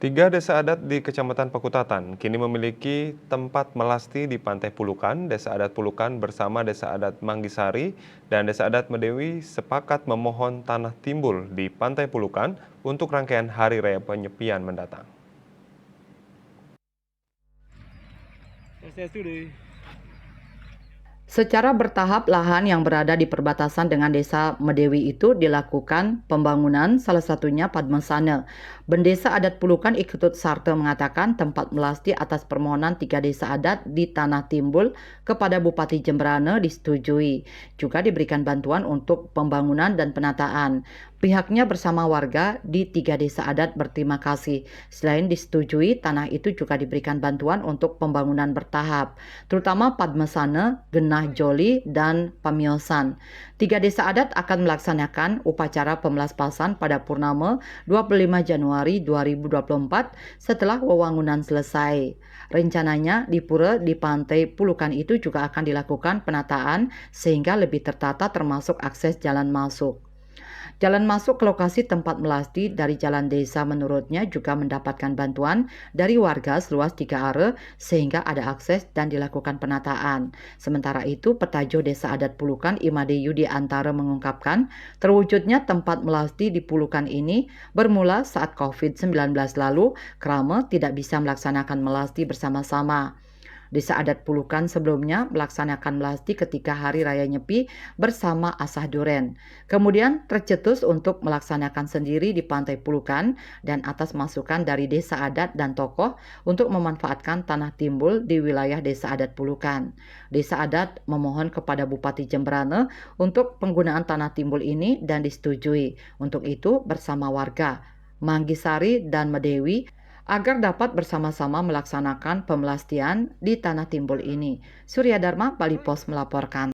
Tiga desa adat di Kecamatan Pakutatan kini memiliki tempat melasti di Pantai Pulukan. Desa adat Pulukan bersama desa adat Manggisari dan desa adat Medewi sepakat memohon tanah timbul di Pantai Pulukan untuk rangkaian Hari Raya Penyepian mendatang. Secara bertahap, lahan yang berada di perbatasan dengan desa Medewi itu dilakukan pembangunan, salah satunya Padmasana. Bendesa adat Pulukan Iketut Sarte mengatakan tempat melasti atas permohonan tiga desa adat di Tanah Timbul kepada Bupati Jemberana disetujui. Juga diberikan bantuan untuk pembangunan dan penataan. Pihaknya bersama warga di tiga desa adat berterima kasih. Selain disetujui, tanah itu juga diberikan bantuan untuk pembangunan bertahap, terutama Padmasana, Genah Joli, dan Pamiosan. Tiga desa adat akan melaksanakan upacara pemelaspasan pada Purnama 25 Januari 2024 setelah wewangunan selesai. Rencananya di pura di Pantai Pulukan itu juga akan dilakukan penataan sehingga lebih tertata termasuk akses jalan masuk. Jalan masuk ke lokasi tempat melasti dari jalan desa menurutnya juga mendapatkan bantuan dari warga seluas 3 are sehingga ada akses dan dilakukan penataan. Sementara itu, Petajo Desa Adat Pulukan Imade Yudi Antara mengungkapkan terwujudnya tempat melasti di Pulukan ini bermula saat COVID-19 lalu Krama tidak bisa melaksanakan melasti bersama-sama. Desa adat Pulukan sebelumnya melaksanakan melasti ketika Hari Raya Nyepi bersama Asah Duren. Kemudian tercetus untuk melaksanakan sendiri di Pantai Pulukan dan atas masukan dari desa adat dan tokoh untuk memanfaatkan tanah timbul di wilayah desa adat Pulukan. Desa adat memohon kepada Bupati Jemberana untuk penggunaan tanah timbul ini dan disetujui. Untuk itu bersama warga Manggisari dan Medewi agar dapat bersama-sama melaksanakan pemelastian di Tanah Timbul ini. Surya Dharma, Bali Pos melaporkan.